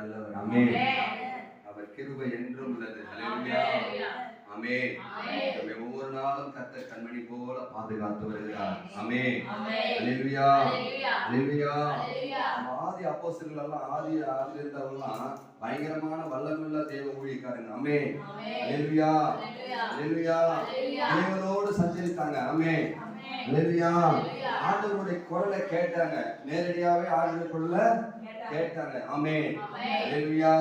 நல்லவர். ஆமென். அவர் கிருபை என்றும் உள்ளது. ஹல்லேலூயா. ஆமென். நம்மை ஒவ்வொரு நாளும் கர்த்தர் கண்மணி போல பாதுகாத்து வருகிறார். ஆமென். ஹல்லேலூயா. ஹல்லேலூயா. ஆதி அப்போஸ்தலர்கள் எல்லாம் ஆதியில இருந்தவங்கலாம் பயங்கரமான வல்லமையுள்ள தேவ ஊழியக்காரங்க. ஆமென். ஹல்லேலூயா. ஹல்லேலூயா. தேவனோடு சஞ்சரித்தாங்க. ஆமென். ஹல்லேலூயா. ஆண்டவருடைய குரலை கேட்டாங்க. நேரடியாவே ஆண்டவருக்குள்ள கேட்டாங்க. ஆமென். ஹல்லேலூயா.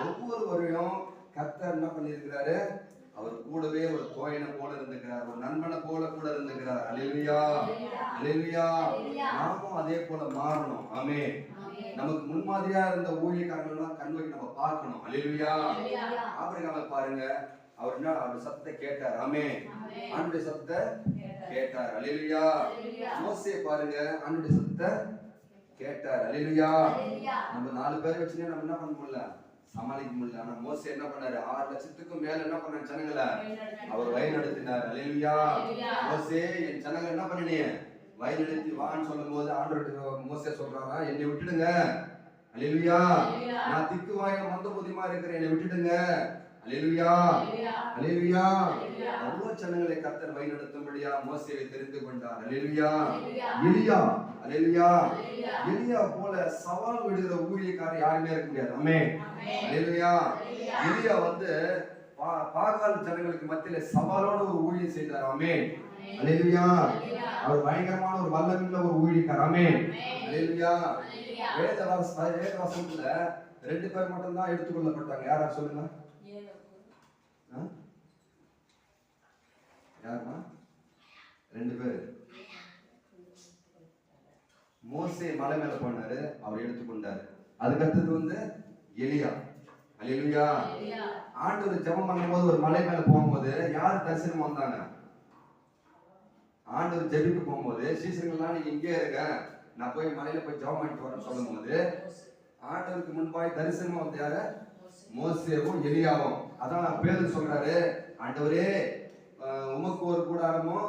ஒவ்வொருவரையும் கர்த்தர் என்ன பண்ணியிருக்கிறாரு? அவர் கூடவே ஒரு தோழனை போல இருந்திருக்கிறார், ஒரு நண்பனை போல கூட இருந்திருக்கிறார். ஹல்லேலூயா. ஹல்லேலூயா. நாமும் அதே போல மாறணும். ஆமென். நமக்கு முன்மாதிரியா இருந்த ஊழியக்காரர்கள்லாம் கண்ணுக்கு நம்ம பார்க்கணும். ஹல்லேலூயா. ஆபிரகாமை பாருங்க, அவர் என்ன அவர் சத்தத்தை கேட்டார். ஆமென். ஆண்டவருடைய சத்தத்தை கேட்டார். ஹல்லேலூயா. மோசே பாருங்க, ஆண்டவருடைய சத்தத்தை கேட்டார். ஹல்லேலூயா. நம்ம 4 பேரை வச்சுனே நம்ம என்ன பண்ண முடியல, சமாளிக்க முடியல. ஆனா மோசே என்ன பண்ணாரு? 6 லட்சத்துக்கும் மேல என்ன பண்ணாரு? ஜனங்களை அவர் வழி நடத்தினார். ஹல்லேலூயா. மோசே, என் ஜனங்களை என்ன பண்ணீங்க? வழி நடத்தி வான்னு சொல்லும் போது ஆண்டவர் மோசே சொல்றாரா, என்னை விட்டுடுங்க. ஹல்லேலூயா. நான் திக்குவாய மந்த புத்திமா இருக்கிறேன், என்னை விட்டுடுங்க. ஹல்லேலூயா. ஹல்லேலூயா. அவ்வளவு ஜனங்களை கர்த்தர் வழி நடத்தும்படியா மோசேவை தெரிந்து கொண்டார். ஹல்லேலூயா. எலியா. ஹல்லேலூயா. எலியா போல சவால் விடுகிற ஊழியக்காரர் யாருமே இருக்க முடியாது. ஆமென். ஹல்லேலூயா. எலியா பாகால் ஜனங்களுக்கு மத்தியில சவாலோட ஒரு ஊழியம் செய்தார். ஆமென். ஹல்லேலூயா. அவர் பயங்கரமான ஒரு வல்லமையுள்ள ஒரு ஊழியக்காரர். ஆமென். ஹல்லேலூயா. வேதவசனத்துல 2 பேர் மட்டும் தான் எடுத்துக்கொள்ளப்பட்டாங்க. யாரா சொல்லுங்க? யாருமா? 2 பேர். மோசே மலை மேல போனாரு, அவர் எடுத்துக்கொண்டாரு. அதுக்கு அடுத்தது எலியா. ஹல்லேலூயா. ஆண்டவர் ஜெபம் பண்ணும்போது ஒரு மலை மேல போகும்போது யார் தரிசனம் வந்தாங்க? ஆண்டவர் ஜெபிக்க போகும்போது சீசர்கள்லாம் நீங்க இங்கே இருங்க, நான் போய் மலையில போய் ஜெபம் பண்ணிட்டு வரேன்னு சொல்லும் போது ஆண்டவருக்கு முன்பாய் தரிசனமா வந்து யாரு? மோசேவும் எலியாவும். அதான் பேதுரு சொல்றாரு, ஆண்டவரே உமக்கு ஒரு கூடாரமோ,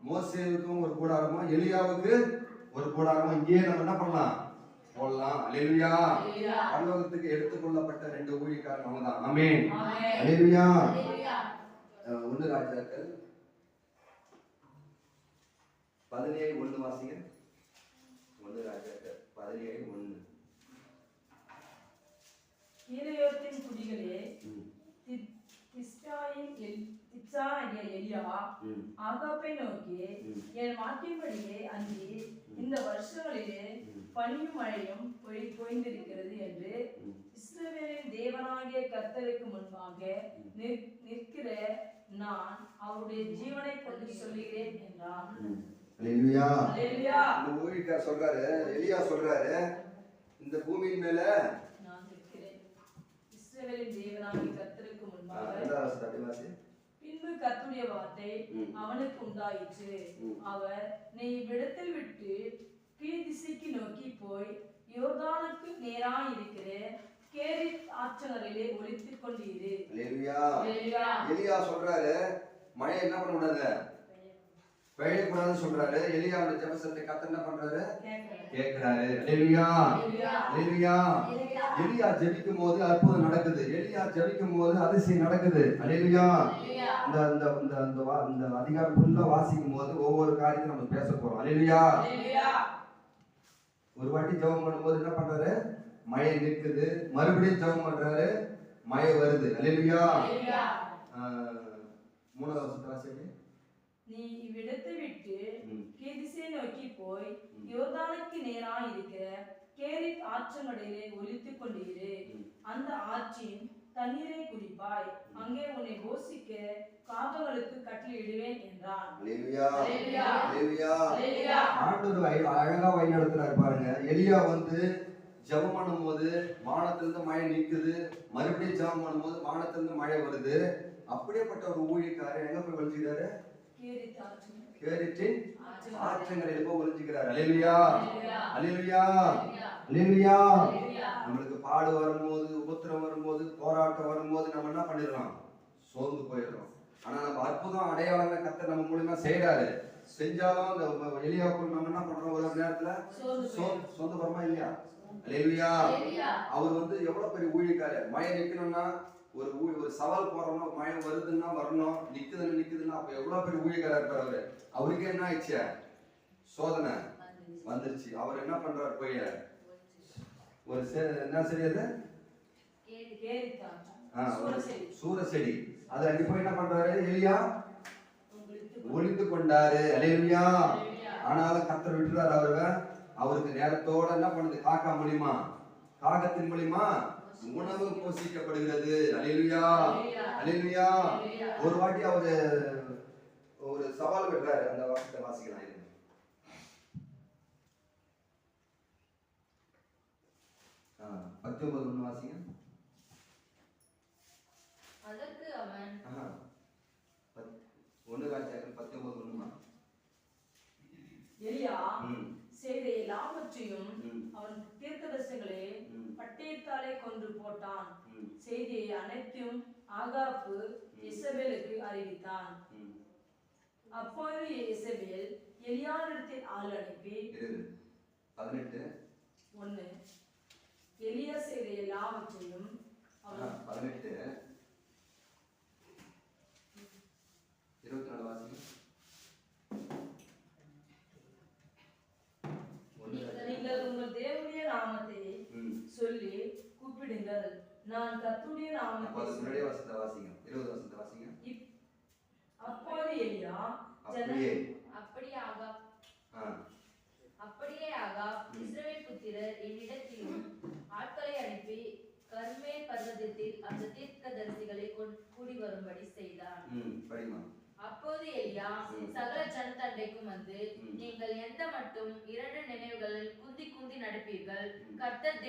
மோசேவுக்கும் ஒரு கூடாரமோ, எலியாவுக்கு ஒரு கூடாரமோ இங்கே நம்ம என்ன பண்ணலாம்? போடலாம். ஹல்லேலூயா. பரலோகத்துக்கு எடுத்துக்கொள்ளப்பட்ட 2 ஊழியக்காரங்க அவங்க தான். ஆமென். ஹல்லேலூயா. 1 ராஜாக்கள் 17:1 வாசிங்க. 1 ராஜாக்கள் 17:1. கீலேயோத்தின் குடிகளே, எலியா ஆகாபை நோக்கி, என் வாக்கின்படியே அன்றி இந்த வருஷங்களிலே பனியும் மழையும் பொய்ந்திருக்கிறது என்று இஸ்ரவேலின் தேவனாகிய கர்த்தருக்கு முன்பாக நிற்கிற நான் அவருடைய ஜீவனை கொண்டு சொல்லுகிறேன் என்றான். ஹல்லேலூயா. ஹல்லேலூயா. இந்த ஊழியக்காரர் சொல்றாரு, எலியா சொல்றாரு, இந்த பூமியின் மேல நான் நிற்கிறேன் இஸ்ரவேலின் தேவனாகிய கர்த்தருக்கு முன்பாக. பின்பு கர்த்தருடைய வார்த்தை அவனுக்கு உண்டாயிற்று. அவர், நீ இவ்விடத்தில் விட்டு கீழ் திசைக்கு நோக்கி போய் யோர்தானுக்கு நேராய் இருக்கிற கேரித் ஆற்றங்கரையிலே ஒளித்துக் கொண்டிரு. ஹல்லேலூயா. எலியா சொல்றாரு, மழை என்ன பண்ண கூடாது? பெய்யக்கூடாதுன்னு சொல்றாரு. எலியாவுடைய ஜெபசத்தை கர்த்தர் என்ன பண்றாரு? கேட்கிறாரு. ஹல்லேலூயா. ஹல்லேலூயா. எலியா ஜெபிக்கும் போது அற்புதம் நடக்குது. எலியா ஜெபிக்கும் போது அதிசயம் நடக்குது. ஹல்லேலூயா. இந்த அதிகாரம் ஃபுல்லா வாசிக்கும் போது ஒவ்வொரு காரியத்தை நம்ம பேச போறோம். ஹல்லேலூயா. ஒரு வாட்டி ஜெபம் பண்ணும்போது என்ன பண்றாரு? மழை நிற்குது. மறுபடியும் ஜெபம் பண்றாரு, மழை வருது. ஹல்லேலூயா. 3வது வசனத்தை வாசிங்க. நீ இவ்விடத்தை விட்டு கீழ்திசை நோக்கி போய் யோர்தானுக்கு நேராய் இருக்கிற கேரித் ஆற்றங்கரையிலே ஒளித்துக் கொண்டிரு. அந்த ஆற்றின் தண்ணீரை குடிப்பாய். அங்கே உன்னை போஷிக்க காகங்களுக்கு கட்டளையிடுவேன் என்றான். ஹல்லேலூயா. ஹல்லேலூயா. ஆண்டவர் அழகா வழி நடத்துறாரு பாருங்க. எலியா ஜெபம் பண்ணும்போது வானத்திலிருந்து மழை நிற்குது. மறுபடியும் ஜெபம் பண்ணும்போது வானத்திலிருந்து மழை வருது. அப்படியேப்பட்ட ஒரு ஊழியக்காரர் எங்க போய் ஒளிஞ்சுக்கிறாரு? கேரித்தின் ஆற்றங்கரையில போய் ஒளிஞ்சுக்கிறார். ஹல்லேலூயா. ஹல்லேலூயா. ஹல்லேலூயா. நம்மளுக்கு பாடு வரும்போது, உபத்திரம் வரும்போது, போராட்டம் வரும்போது நம்ம என்ன பண்ணிடுறோம்? சோர்ந்து போயிடுறோம். ஆனா நம்ம அற்புதம் அடையாளங்களை கர்த்தர் நம்ம மூலமா செய்யறாரு. செஞ்சாலும் அந்த எலியாவுக்கு நம்ம என்ன பண்றோம்? ஒரு நேரத்துல சோர்ந்து போறோமா இல்லையா? அல்லேலூயா. அவர் வந்து எவ்வளவு பெரிய ஊழியக்காரர். மழை நிக்கணும்னா ஒரு சவால் போறோம்னா மழை வருதுன்னா வரணும், நிக்குதுன்னா அப்ப எவ்வளவு பெரிய ஊழியக்காரர் இருப்பார் அவரு. அவருக்கு என்ன ஆயிடுச்சு? சோதனை வந்துருச்சு. அவர் என்ன பண்றாரு? போய் ஒரு என்ன செடி அது? சூர செடி. அது அங்க போய் என்ன பண்றாரு? எலியா ஒளிந்து கொண்டாரு. அல்லேலூயா. ஆனாலும் கர்த்தர் விட்டுறாரு அவருக்கு நேரத்தோட என்ன பண்ணுது? காக்கா மூலியமா, காகத்தின் மூலியமா உணவு போஷிக்கப்படுகிறது. அல்லேலூயா. அல்லேலூயா. ஒரு வாட்டி அவரு ஒரு சவால் விடுறாரு. அந்த வாசத்தை வாசிக்கலாம். 19 வாசிங்க. அதற்கு அவன் 19 எலியா செய்த எல்லாவற்றையும் அவன் தீர்க்கதரிசிகளே பட்டயத்தாலே கொன்று போட்டான். செய்தியை அனைத்தும் ஆகாப்பு இசபேலுக்கு அறிவித்தான். அப்போது இசபேல் எலியாவிடத்தில் ஆள் அனுப்பி 18 எலியா செய்த எல்லாவற்றையும் 18 24 வாசிங்க. நீங்கள் உங்கள் தேவனுடைய நாமத்தை சொல்லி கூப்பிடுங்கள். நான் கர்த்தருடைய நாமத்தை வாசிங்க. 20 வசனத்தை வாசிங்க. அப்போது எலியா அப்படியே ஆகாப் இஸ்ரவேல் புத்திரர் என்னிடத்திலும் ஆட்களை அனுப்பி கர்மேல் பர்வதத்தில் அந்த தீர்க்கதரிசிகளை கூடி வரும்படி செய்தான். அப்போது எலியா சகல ஜனத்தண்டைக்கும் வந்து, நீங்கள் எந்த மட்டும் 2 நினைவுகளில் குந்தி நடப்பீர்கள். கர்த்தர்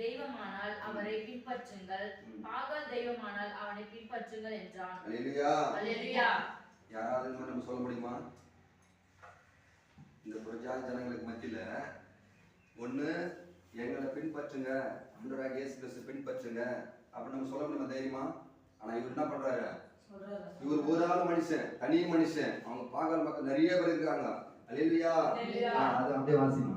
தெய்வமானால் அவரை பின்பற்றுங்கள், பாகால் தெய்வமானால் அவனை பின்பற்றுங்கள் என்றான். அல்லேலூயா. யாராவது நம்ம சொல்ல முடியுமா? இந்த புறஜாதி ஜனங்களுக்கு மத்தியில ஒண்ணு எங்களை பின்பற்றுங்க, ஆண்டவராகிய இயேசு கிறிஸ்து பின்பற்றுங்க அப்படி நம்ம சொல்ல முடியுமா தைரியமா? ஆனா இவர் என்ன பண்றாரு? இவர் ஒரு ஆள் மனுஷன், தனி மனுஷன். அவங்க பாகல் மக்கள் நிறைய பேர் இருக்காங்க. அல்லேலூயா. அது அப்படியே வாசிமா.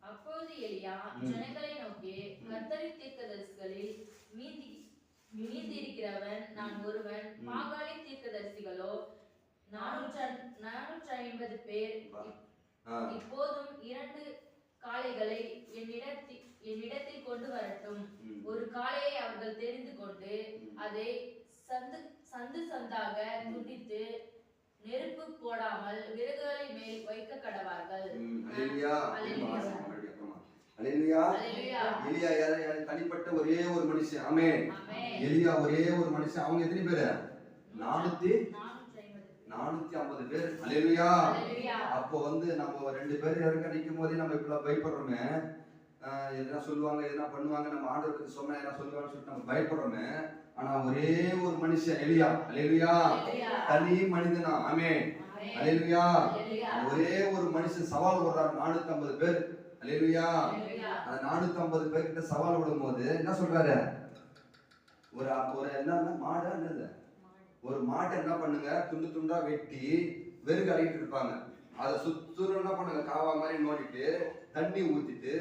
அப்போது எலியா ஜனங்களை நோக்கி, கர்த்தரின் தீர்க்கதரிசிகளில் மீந்திருக்கிறவன் நான் ஒருவன், பாகாலின் தீர்க்கதரிசிகளோ 450 பேர். இப்போதும் 2 காளைகளை என்னிடத்தில் கொண்டு வரட்டும். ஒரு காளையை அவர்கள் தெரிந்து கொண்டு அதை சந்தாக துண்டித்து நெருப்பு போடாமல் விறகுகளை மேல் வைக்க கடவார்கள். எலியா தனிப்பட்ட ஒரே ஒரு மனுஷன். ஆமென். எலியா ஒரே ஒரு மனுஷன். அவங்க எத்தனை பேரு? 450 பேர். அல்லேலூயா. அப்போ வந்து நம்ம 2 பேர் இறங்க நிற்கும் போதே நம்ம இப்படி பயப்படுறோமே, எதனா சொல்லுவாங்க, எதனா பண்ணுவாங்க, நம்ம ஆண்டவருக்கு சொன்னா என்ன சொல்லுவாங்கன்னு சொல்லிட்டு நம்ம பயப்படுறோமே. ஆனா ஒரே ஒரு மனுஷன் எலியா. அல்லேலூயா. தனி மனிதனா. ஆமென். அல்லேலூயா. ஒரே ஒரு மனுஷன் சவால் விடுறாரு 450 பேர். அல்லேலூயா. அந்த 450 பேர்கிட்ட சவால் விடும் போது என்ன சொல்றாரு? ஒரு என்ன மாடா என்னது, ஒரு மாட்டை என்ன பண்ணுங்க, துண்டு துண்டா வெட்டி வெறுகு அழைக்கிட்டு இருப்பாங்க. அதை சுத்தூரம் என்ன பண்ணுங்க, காவா மாதிரி நோண்டிட்டு தண்ணி ஊத்திட்டு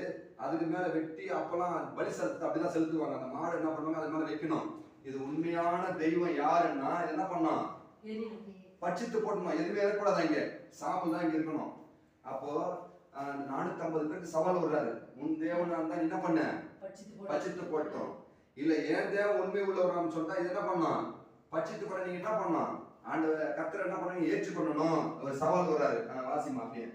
அதுக்கு மேல வெட்டி அப்பெல்லாம் பலி செலுத்து அப்படிதான் செலுத்துவாங்க. அந்த மாடு என்ன பண்ணுவாங்க, அது மேல வைக்கணும். இது உண்மையான தெய்வம் யாருன்னா என்ன பண்ணோம்? பட்சித்து போட்டணும். எதுவுமே இருக்கக்கூடாது, இங்க சாம்பல் தான் இங்க இருக்கணும். அப்போ 450 பேருக்கு சவால் விடுறாரு. உன் தேவனா இருந்தா என்ன பண்ண? பட்சித்து போட்டோம். இல்ல ஏன் தேவன் உண்மை உள்ளவரான்னு சொன்னா இது என்ன பண்ணோம்? பட்சித்து போட நீங்க என்ன பண்ணணும்? ஆண்டவர் கர்த்தர் என்ன பண்ணீங்க? ஏற்று பண்ணணும். ஒரு சவால் வராரு. வாசி மாப்பியே.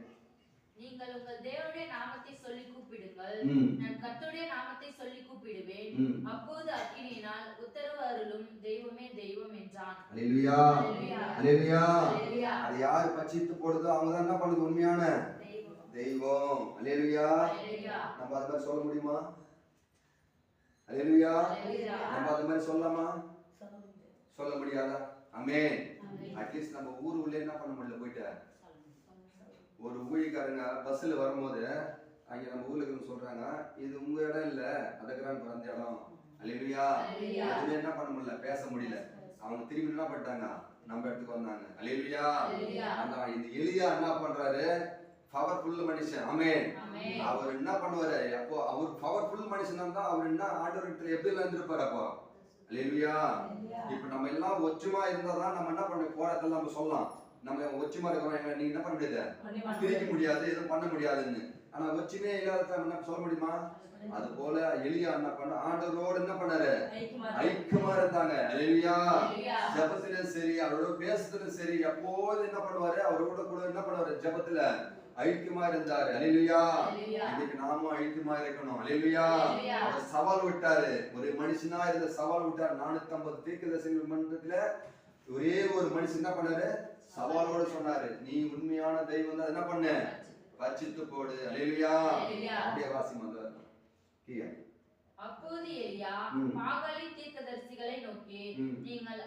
நீங்கள் உங்கள் தேவனுடைய நாமத்தை சொல்லி கூப்பிடுங்கள், நான் கர்த்தருடைய நாமத்தை சொல்லி கூப்பிடுவேன், அப்போது அக்கினியினால் உத்தரவு அருளும் தெய்வமே தெய்வம் என்றான். அல்லேலூயா. அல்லேலூயா. அது யார் பட்சித்து போடுதோ அவங்க தான் என்ன பண்ணுது? உண்மையான தெய்வம். அல்லேலூயா. நம்ம அது மாதிரி சொல்ல முடியுமா? அல்லேலூயா. நம்ம அது மாதிரி சொல்லலாமா? சொல்ல முடியாதா? ஆமென். அட்லீஸ்ட் நம்ம ஊர் உள்ள என்ன பண்ண முடியல, போயிட்டு ஒரு ஊழியக்காரங்க பஸ்ல வரும்போது அங்க நம்ம ஊர்ல இருந்து சொல்றாங்க, இது உங்க இடம் இல்ல, அதுக்குறான் பிறந்த இடம். அல்லேலூயா. அதுல என்ன பண்ண முடியல, பேச முடியல. அவங்க திரும்பி என்ன பண்ணிட்டாங்க, நம்ம இடத்துக்கு வந்தாங்க. அல்லேலூயா. அந்த இந்த எலியா என்ன பண்றாரு, பவர்ஃபுல் மனுஷன். ஆமென். ஆமென். அவர் என்ன பண்ணுவாரு? அப்போ அவர் பவர்ஃபுல் மனுஷனா தான் அவர் என்ன ஆண்டவர்கிட்ட எப்படி இருந்திருப்பாரு அப்போ? அல்லேலூயா. இப்போ நம்ம எல்லாம் ஒற்றுமா இருந்தாதான் நம்ம என்ன பண்ண போராட்டத்தில் நம்ம சொல்லலாம். நம்ம ஒற்றுமா இருக்கிறோம், நீங்க என்ன பண்ண முடியாது, பிரிக்க முடியாது, எதுவும் பண்ண முடியாதுன்னு. ஆனா ஒற்றுமையே இல்லாத என்ன சொல்ல முடியுமா? அது போல எலியா என்ன பண்ண ஆண்டவரோடு என்ன பண்ணாரு? ஐக்கியமா இருந்தாங்க. அல்லேலூயா. ஜெபத்திலும் சரி, அவரோட பேசுறதுலும் சரி, எப்போது என்ன பண்ணுவாரு? அவரோட கூட என்ன பண்ணுவாரு? ஜெபத்துல ஐக்கியமா இருந்தாரு. அல்லேலூயா. இன்னைக்கு நாமும் ஐக்கியமா இருக்கணும். அல்லேலூயா. அவர் சவால் விட்டாரு, ஒரு மனுஷனா இருந்த சவால் விட்டாரு. 450 தீர்க்கதரிசிகள் மன்றத்துல ஒரே ஒரு மனுஷன் என்ன பண்ணாரு? சவாலோடு சொன்னாரு, நீ உண்மையான தெய்வம் தான், என்ன பண்ண? வச்சிட்டு போடு. அல்லேலூயா. அப்படியே வாசி மதர். அப்போது எலியா பாகாலின் தீர்க்கதரிசிகளை நோக்கி, நீங்கள்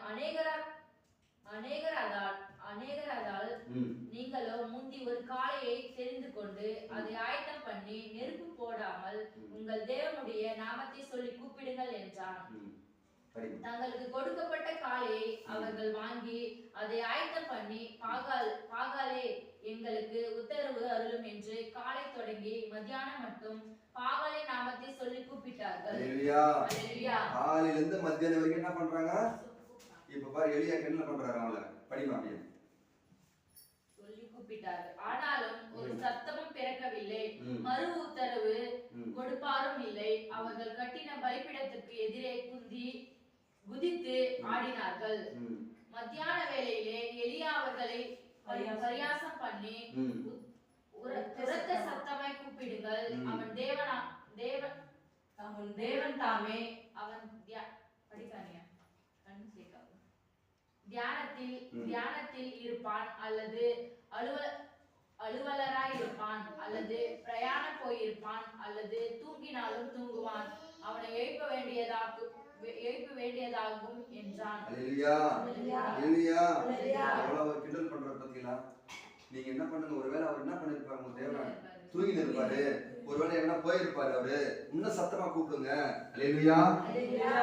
அநேகராதால் நீங்களோ முந்தி ஒரு காளையை தெரிந்து கொண்டு அதை ஆயத்தம் பண்ணி நெருப்பு போடாமல் உங்கள் தேவனுடைய நாமத்தை சொல்லி கூப்பிடுங்கள் என்றான். தங்களுக்கு கொடுக்கப்பட்ட காளையை அவர்கள் வாங்கி அதை ஆயத்தம் பண்ணி, பாகாலே எங்களுக்கு உத்தரவு அருளும் என்று காலை தொடங்கி மத்தியானம் மட்டும் பாகாலே நாமத்தை சொல்லி கூப்பிட்டார்கள். காலையில இருந்து மத்தியானம் வரைக்கும் என்ன பண்றாங்க? இப்ப பாரு எலியா என்ன பண்றாரு? அவங்கள படிமாமியா சொல்லி கூப்பிட்டார்கள். ஆனாலும் ஒரு சத்தமும் பிறக்கவில்லை, மறு உத்தரவு கொடுப்பாரும் இல்லை. அவர்கள் கட்டின பலிபீடத்துக்கு எதிரே குதித்து ஆடினார்கள். மத்தியான வேளையிலே எலியா அவர்களை பரியாசம் பண்ணி, உரத்த சத்தமாய் கூப்பிடுங்கள், அவன் தேவன் தாமே, அவன் தியானத்தில் இருப்பான், அல்லது அலுவலராய் இருப்பான், அல்லது பிரயாணம் போயிருப்பான், அல்லது தூங்கினாலும் தூங்குவான், அவனை எழுப்ப வேண்டியதாகும் என்றான். எவ்வளவு கிண்டல் பண்ற பாத்தீங்களா? நீங்க என்ன பண்ணுங்க, ஒருவேளை அவர் என்ன பண்ணிருப்பாரு? உங்க தேவன் தூங்கி இருப்பாரு, ஒருவேளை என்ன போயிருப்பாரு, அவரு இன்னும் சத்தமா கூப்பிடுங்க. அல்லேலூயா.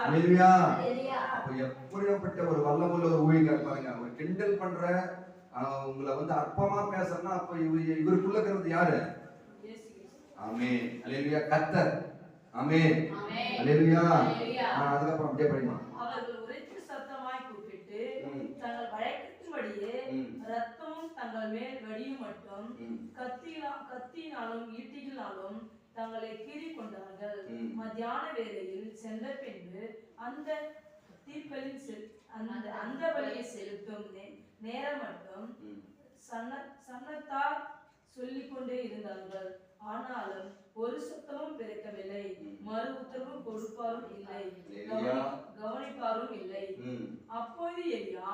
அல்லேலூயா. அப்ப எப்படிப்பட்ட ஒரு வல்லமுள்ள ஒரு ஊழியர் பாருங்க. ஒரு கிண்டல் பண்ற உங்களை அற்பமா பேசணும்னா அப்ப இவருக்குள்ள இருக்கிறது யாரு? ஆமென். அல்லேலூயா. கர்த்தர். ஆமென். அல்லேலூயா. அதுக்கப்புறம் அப்படியே படிமா. அவர்கள் உரத்த சத்தமாய் கூப்பிட்டு தங்கள் வழக்கத்தின்படியே ரத்தமும் தங்கள் மேல் வடியும் மட்டும் கத்தியினாலும் ஈட்டியினாலும் தங்களை கீறி கொண்டார்கள். மத்தியான வேளையில் சென்ற பின்பு அந்த பலியை செலுத்தும் நேரம் மட்டும் சன்னத்தார் சொல்லிக் கொண்டே இருந்தார்கள். ஆனாலும் ஒரு சத்தமும் பிறக்கவில்லை, மறு உத்தரவும் கொடுப்பாரும் இல்லை, கவனிப்பாரும் இல்லை. அப்போது எலியா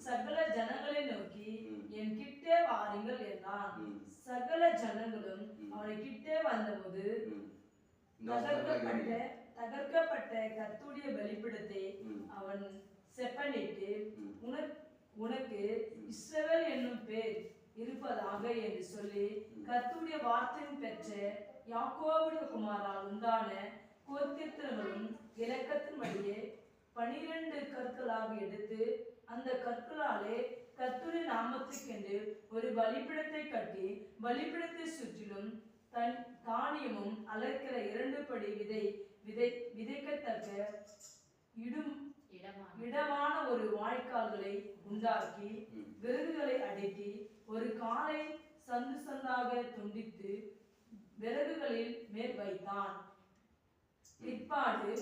சகல ஜனங்களை நோக்கி, என் கிட்டே வாருங்கள் என்றான். சகல ஜனங்களும் அவனை கிட்டே வந்தபோது தகர்க்கப்பட்ட கர்த்தருடைய பலிபீடத்தை அவன் செப்பனிட்டு, உனக்கு இஸ்ரவேல் என்னும் பேர் இருப்பதாக என்று சொல்லி, கர்த்தருடைய வார்த்தையின் பெற்ற யாக்கோபுடைய குமாரால் உண்டான கோத்திரங்களும் இலக்கத்தின்படியே 12 கற்களாக எடுத்து, அந்த கற்களாலே கர்த்தருடைய நாமத்துக்கென்று ஒரு பலிபீடத்தை கட்டி, பலிபீடத்தை சுற்றிலும் தானியமும் அளக்கிற 2 படி விதைக்கத்தக்க இடமான ஒரு வாய்க்கால்களை உண்டாக்கி, விறகுகளை அடுக்கி, ஒரு காலை சந்து சந்தாக துண்டித்து விறகுகளில் மேல் வைத்தான். பிற்பாடு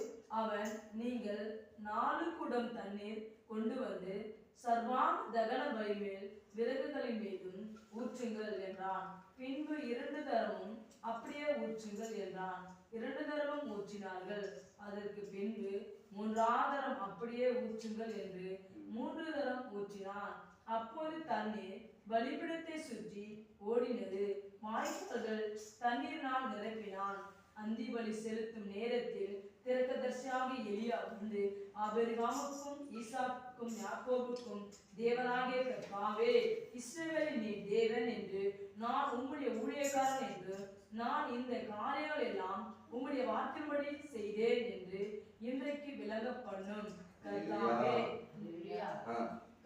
அவன், நீங்கள் 4 குடம் தண்ணீர் கொண்டு வந்து சர்வாங்க தகன பலி மேல் விறகுகளின் மீதும் ஊற்றுங்கள் என்றான். பின்பு 2 தரமும் அப்படியே ஊற்றுங்கள் என்றான். 2 தரமும் ஊற்றினார்கள். அதற்கு பின்பு 3ஆம் தரம் அப்படியே ஊற்றுங்கள் என்று 3 தரம் ஊற்றினான். அப்போது தண்ணீர் பலிபீடத்தை சுற்றி ஓடினது. வாய்க்கால்கள் தண்ணீரினால் நிரப்பினான். அந்தி பலி செலுத்தும் நேரத்தில் தீர்க்கதரிசியாகிய எலியா வந்து, ஆபிரகாமுக்கும் ஈசாக்குக்கும் யாக்கோபுக்கும் தேவனாகிய கர்த்தாவே, இஸ்ரவேலின் நீர் தேவன் என்று, நான் உம்முடைய ஊழியக்காரன் என்று, நான் இந்த காரியங்கள் எல்லாம் உம்முடைய வார்த்தையின்படி செய்தேன் என்று இன்றைக்கு விளங்க பண்ணும்.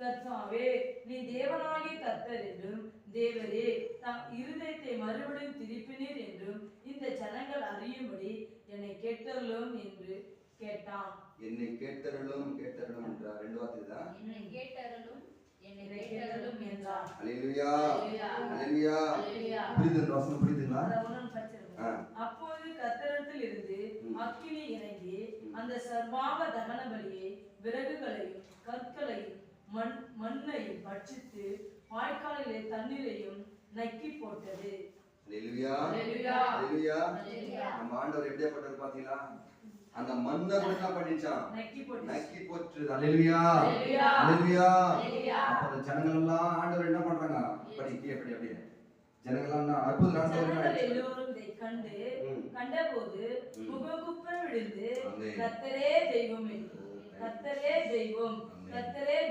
கர்த்தாவே, நீ தேவனாகிய கர்த்தர் என்றும் தேவரே தம் இருதயத்தை மறுபடியும் திருப்பினீர் என்றும் இந்த ஜனங்கள் அறியும்படி என்னை கேட்டருளும் என்று கேட்டான். என்னை கேட்டருளும் என்றார். ரெண்டு வார்த்தை தான். என்னை கேட்டருளும் என்றான். அல்லேலூயா அல்லேலூயா. புரியுது இந்த வசனம்? புரியுதுங்களா? அப்போது கர்த்தரிடத்தில் இருந்து அக்கினி இறங்கி அந்த சர்வாங்க தகன பலியை விறகுகளையும் கற்களையும் மண்ணையும் பட்சித்து வாய்க்காலிலே தண்ணீரையும் நக்கி போட்டது. அல்லேலூயா அல்லேலூயா. நம்ம ஆண்டவர் எப்படியாப்பட்டவர் பாத்தீங்களா? அந்த மண்ணை கூட என்ன பண்ணிச்சான்? நக்கி போட்டு. அல்லேலூயா அல்லேலூயா. அப்ப அந்த ஜனங்கள் எல்லாம் ஆண்டவர் என்ன பண்றாங்க? அப்படியே ஜனங்கள் எல்லோரும் இதை கண்டபோது முககுப்புற விழுந்து கர்த்தரே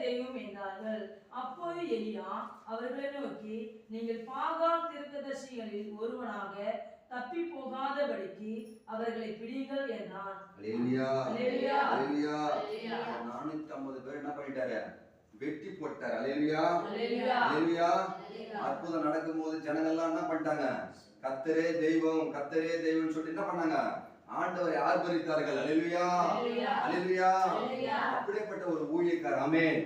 தெய்வம் என்றார்கள். அப்போது எலியா அவர்களை நோக்கி, நீங்கள் பாகால் தீர்க்கதரிசிகளில் ஒருவனாக தப்பி போகாதபடிக்கு அவர்களை பிடிங்கள் என்றான். அல்லேலூயா அல்லேலூயா. 450 பேர் என்ன பண்ணிட்டாரு? வெட்டி போட்டார். அல்லேலூயா அல்லேலூயா. அற்புதம் நடக்கும்போது ஜனங்கள்லாம் என்ன பண்ணிட்டாங்க? கர்த்தரே தெய்வம் சொல்லிட்டு என்ன பண்ணாங்க? ஆண்டவரை ஆர்ப்பரித்தார்கள். அல்லேலூயா அல்லேலூயா. அப்படிப்பட்ட ஒரு ஊழியக்காரர். ஆமென்.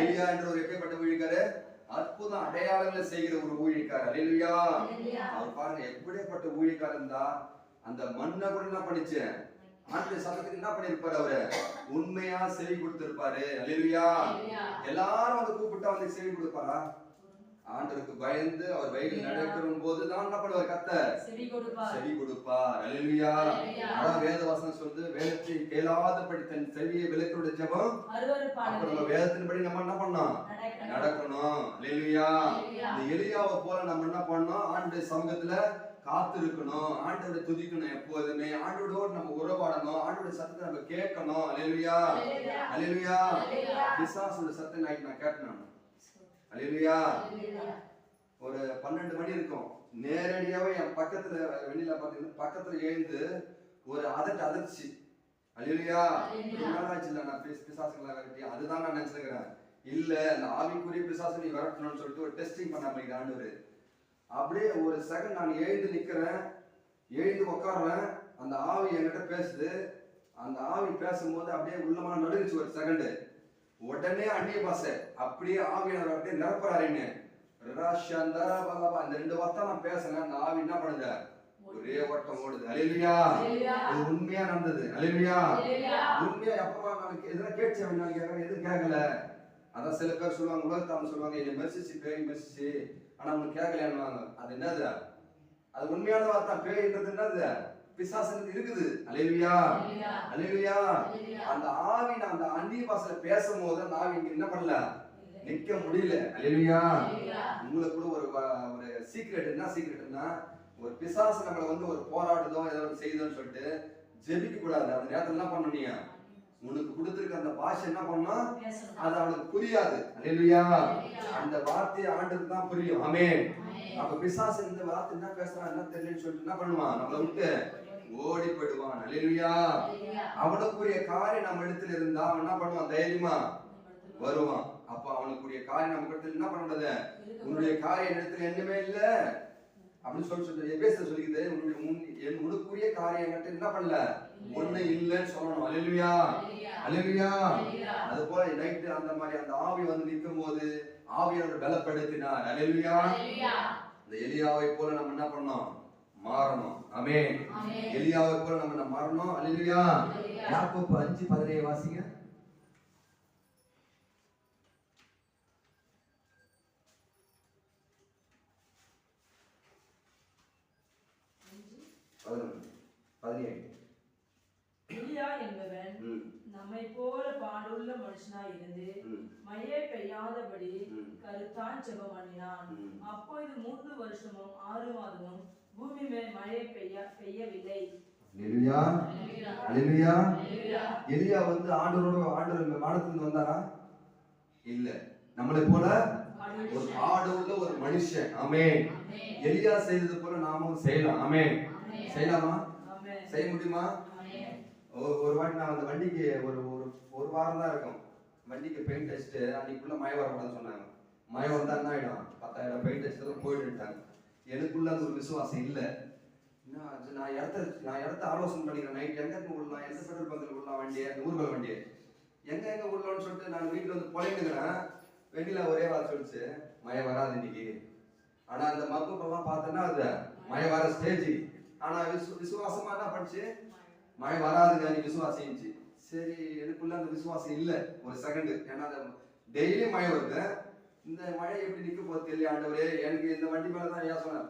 எலியா என்ற ஒரு எப்படிப்பட்ட ஊழியக்காரர்? அற்புதம் அடையாளங்களை செய்கிற ஒரு ஊழியக்காரர். அல்லேலூயா. அவர் பாருங்க எப்படிப்பட்ட ஊழியக்காரர் தான். அந்த மண்ணை கூட என்ன பண்ணிச்சு? ஆண்டு சபைக்கு என்ன பண்ணிருப்பாரு? அவரு உண்மையா செவி கொடுத்திருப்பாரு. அல்லேலூயா. எல்லாரும் வந்து கூப்பிட்டா வந்து செவி கொடுப்பாரா? ஆண்டவருக்கு பயந்து அவர் வயலில் நடக்கிற போதுதான் என்ன பண்ணுவார்? கர்த்தர் செவி கொடுப்பார். அல்லேலூயா. அதான் வேத வசனம் சொல்லுது, வேதத்தை கேளாதபடி தன் செவியை விலக்கிற ஜெபம் அப்புறம் நம்ம வேதத்தின்படி நம்ம என்ன பண்ணோம்? நடக்கணும். அல்லேலூயா. இந்த எலியாவை போல நம்ம என்ன பண்ணோம்? ஆண்டு சமூகத்துல காத்திருக்கணும், ஆண்டவரை துதிக்கணும், எப்போதுமே ஆண்டவரோடு நம்ம உறவாடணும், ஆண்டோட சத்தத்தை நம்ம கேட்கணும். அல்லேலூயா அல்லேலூயா. பிசாசோட சத்தத்தை நான் கேட்டேன். அல்லேலூயா. ஒரு 12 மணி இருக்கும், நேரடியாவே என் பக்கத்துல வெளியில பாத்தீங்கன்னா பக்கத்துல எழுந்து ஒரு அதிர்ச்சி. அல்லேலூயா. நான் பிசாசுகளை விரட்டி அதுதான் நான் நினைச்சிருக்கிறேன். இல்ல இந்த ஆவிக்குரிய பிசாசு நீ விரட்டணும்னு சொல்லிட்டு ஒரு டெஸ்டிங் பண்ண முடியுது ஆண்டவர். அப்படியே ஒரு செகண்ட் நான் எழுந்து நிக்கிறேன், எழுந்து உட்காடுறேன், அந்த ஆவி என்கிட்ட பேசுது. அந்த ஆவி பேசும்போது அப்படியே உள்ளமான நடுங்குச்சு ஒரு செகண்ட். உடனே அந்நிய பாஷை அப்படியே ஆவியானவர் அப்படியே நிரப்புறாருன்னு அந்த 2 வார்த்தை நான் பேசுறேன். அந்த ஆவி என்ன பண்ணுது? ஒரே ஓட்டம் ஓடுது. அல்லேலூயா. இது உண்மையா நடந்தது. அல்லேலூயா. உண்மையா எப்பமா நான் எதுவும் கேட்சேன் எதுவும் கேட்கல. அதான் சில பேர் சொல்லுவாங்க, உலகத்தாம சொல்லுவாங்க, என்னை மெர்சிச்சு ஆனா அவனுக்கு கேட்கலையானுவாங்க. அது என்னது? அது உண்மையான வார்த்தை. பேய்ன்றது என்னது? பிசாசுன்றது இருக்குது. அல்லேலூயா அல்லேலூயா. அந்த ஆவி அந்த அந்நிய பாஷையில பேசும்போது அந்த ஆவி இங்க என்ன பண்ணல? நிக்க முடியல. அல்லேலூயா. உங்களுக்கு கூட ஒரு சீக்ரெட். என்ன சீக்ரெட்னா, ஒரு பிசாசு நம்மளை வந்து ஒரு போராடுதோ ஏதோ செய்தோன்னு சொல்லிட்டு ஜெபிக்க கூடாது. அந்த நேரத்துல என்ன பண்ணீங்க? உனக்கு கொடுத்திருக்க அந்த பாஷை என்ன பண்ணணும்? அது அவனுக்கு புரியாது. அல்லேலூயா. அந்த வார்த்தையை ஆண்டவருக்கு தான் புரியும். ஆமென். அப்ப பிசாசு இந்த வார்த்தை என்ன பேசுறான் என்ன தெரியலன்னு சொல்லிட்டு என்ன பண்ணுவான்? நம்மளை விட்டு ஓடி போயிடுவான். அல்லேலூயா. அவனுக்குரிய காரியம் நம்ம இடத்துல இருந்தா அவன் என்ன பண்ணுவான்? தைரியமா வருவான். அப்ப அவனுக்குரிய காரியம் நம்ம இடத்துல என்ன பண்ண முடியாது? உன்னுடைய காரியம் இடத்துல என்னமே இல்ல அப்படின்னு சொல்லி எபேசியர் சொல்லிக்குது, உனக்குரிய காரியம் என்ன பண்ணல? ஒண்ணு இல்லைன்னு சொல்லணும். அல்லேலூயா அல்லேலூயா. அது போல நைட்டு அந்த மாதிரி அந்த ஆவி வந்து நிற்கும் போது ஆவியானவர் பலப்படுத்தினார். அல்லேலூயா. இந்த எலியாவை போல நம்ம என்ன பண்ணோம்? மாறணும். ஆமென். எலியாவை போல நம்ம மாறணும். அல்லேலூயா. யாக்கோபு 5:17 வாசிங்க. எலியா என்பவன் நம்மை போல பாடுள்ள மனுஷனாய் இருந்து மழை பெய்யாதபடி கருத்தான் ஜெபம் பண்ணினான். அப்பொழுது 3 வருஷமும் 6 மாதமும் பூமி மேல் மழை பெய்யவில்லை. அல்லேலூயா அல்லேலூயா. எலியா வந்து ஆண்டவர் வானத்திலிருந்து வந்தாரா? இல்ல. நம்மளை போல ஒரு பாடுள்ள ஒரு மனுஷன். ஆமென். எலியா செய்தது போல நாமும் செய்யலாம். ஆமென். செய்யலாமா? செய்ய முடியுமா? ஒரு வாட்டி நான் அந்த வண்டிக்கு ஒரு வாரம் தான் இருக்கும், வண்டிக்கு பெயிண்ட் அடிச்சுட்டு அன்னைக்குள்ள மழை வரக்கூடாதுன்னு சொன்னாங்க. மழை வந்தா என்ன ஆயிடும்? 10,000 பெயிண்ட் அடிச்சதும் போயிட்டுட்டாங்க. எனக்குள்ள அந்த ஒரு விசுவாசம் இல்லை. நான் இடத்த ஆலோசனை பண்ணிக்கிறேன். நைட் எங்க விடலாம், எந்த பெட்ரோல் பங்கில் விடலாம் வண்டியை, ஊர்கள் வண்டியை எங்க விடலாம்னு சொல்லிட்டு நான் வீட்டில் வந்து பொழைந்துக்கிறேன். வெண்ணில ஒரே வாரம் சொல்லிச்சு, மழை வராது இன்னைக்கு. ஆனா அந்த மக்குப்பெல்லாம் பார்த்தோன்னா அது மழை வர ஸ்டேஜ். ஆனா விசுவாசமா என்ன பண்ணிச்சு, மழை வராதுங்க நீ விசுவாசிச்சு. சரி, எனக்குள்ள அந்த விசுவாசம் இல்லை ஒரு செகண்ட். ஏன்னா டெய்லி மழை வருது, இந்த மழை எப்படி நிக்க போகுது தெரியல ஆண்டவரே. எனக்கு இந்த வண்டி மேலதான் யோசனை,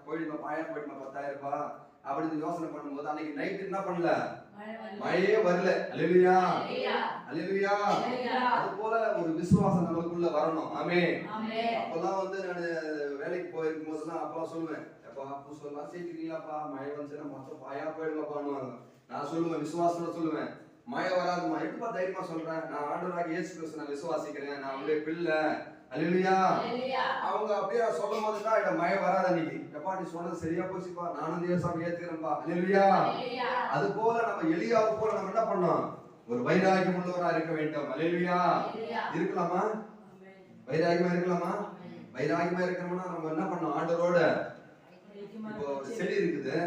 போயிடுமா பாயம் போயிடுமா 10,000 ரூபாய் அப்படின்னு யோசனை பண்ணும்போது அன்னைக்கு நைட்டு என்ன பண்ணல, மழையே வரல. அல்லேலூயா, அல்லேலூயா. அது போல ஒரு விசுவாசம் நமக்குள்ள வரணும். ஆமென். அப்பதான் வந்து நான் வேலைக்கு போயிருக்கும் போதுதான் அப்பெல்லாம் சொல்லுவேன், எப்பா அப்போ சொல்லலாம் சேர்த்துக்கீங்களாப்பா, மழை வந்துச்சுன்னா மொத்தம் பாயா போயிடுமாப்பான்னு நான் சொல்லுவேன். விசுவாசத்தோட சொல்லுவேன், மழை வராதுமா. எப்பா தைரியமா சொல்றேன், நான் ஆண்டவராகிய இயேசு கிறிஸ்துவை நான் விசுவாசிக்கிறேன், நான் அவருடைய பிள்ளை. அல்லேலூயா. அவங்க அப்படியே சொல்லும் போதுதான் இட மழை வராது அன்னைக்கு. எப்பா நீ சொன்னது சரியா போச்சுப்பா, நானும் தேவசாமி ஏத்துக்கிறேன்ப்பா. அல்லேலூயா. அது போல நம்ம எலியாவை போல நம்ம என்ன பண்ணோம், ஒரு வைராகியம் உள்ளவரா இருக்க வேண்டும். அல்லேலூயா. இருக்கலாமா? வைராகியமா இருக்கலாமா? வைராகியமா இருக்கணும்னா நம்ம என்ன பண்ணோம், ஆண்டவரோட. இப்போ செடி இருக்குது,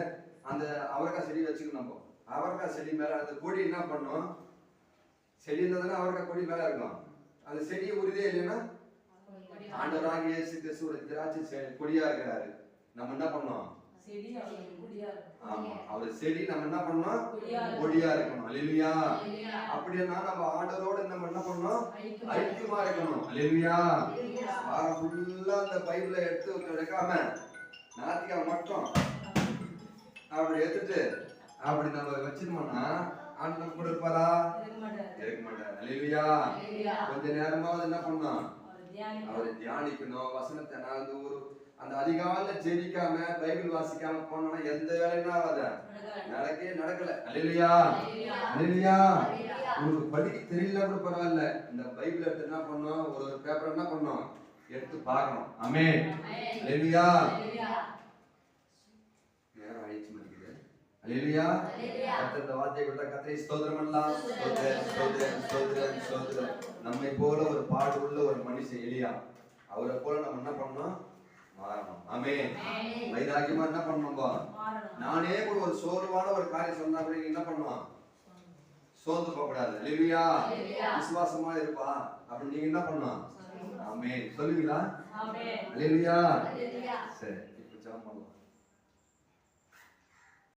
அந்த அவரைக்காய் செடி வச்சுக்கணும். நம்ம அவரைக்காய் செடி மேல அந்த கொடி என்ன பண்ணும், செடி இருந்ததுன்னா அவரைக்காய் கொடி மேல இருக்கும். அந்த செடியை உறுதியே இல்லைன்னா ஆண்டவராகிய இயேசு கிறிஸ்து திராட்சை கொடியா இருக்கிறாரு. நம்ம என்ன பண்ணோம், ஆமா அவர் செடி, நம்ம என்ன பண்ணோம், கொடியா இருக்கணும். அல்லேலூயா. அப்படின்னா நம்ம ஆண்டவரோட நம்ம என்ன பண்ணோம், ஐக்கியமா இருக்கணும். அல்லேலூயா. வாரம் ஃபுல்லா அந்த பைபிளை எடுத்து எடுக்காம ஞாயிற்றுக்கிழமை மட்டும் அப்படி எடுத்துட்டு அப்படி நம்ம வச்சிருந்தோம்னா ஆண்டவர் கூட இருப்பாரா? இருக்க மாட்டார். அல்லேலூயா. கொஞ்ச நேரமாவது என்ன பண்ணணும், அவரை தியானிக்கணும். வசனத்தை நான் அந்த அதிகாலையில ஜெபிக்காம பைபிள் வாசிக்காம போனோம்னா எந்த வேலையும் ஆகாது, நடக்கல. அல்லேலூயா, அல்லேலூயா. உங்களுக்கு படிக்க தெரியல கூட பரவாயில்ல, இந்த பைபிள் எடுத்து என்ன பண்ணோம், ஒரு பேப்பர் என்ன பண்ணோம் எடுத்து பார்க்கணும். ஆமென். அல்லேலூயா. நேரம் ஆயிடுச்சு மதிக்குது. அல்லேலூயா. கர்த்தர் வார்த்தையை கொடுத்த கர்த்தரை ஸ்தோத்திரம் பண்ணலாம். ஸ்தோத்திரம். நம்மை போல ஒரு பாடுள்ள ஒரு மனுஷன் எலியா, அவரை போல நம்ம என்ன பண்ணணும், மாறணும். ஆமென். வைராகியமா என்ன பண்ணணும்பா, நானே கூட ஒரு சோர்வான ஒரு காரியம் சொன்னா கூட என்ன பண்ணுவான், சோர்ந்து போகக்கூடாது. அல்லேலூயா. விசுவாசமா இருப்பா அப்படின்னு நீங்க என்ன பண்ணணும். ஆமென். சொல்லுவீங்களா? அல்லேலூயா. சரி, இப்ப ஜெபம் பண்ணலாம்.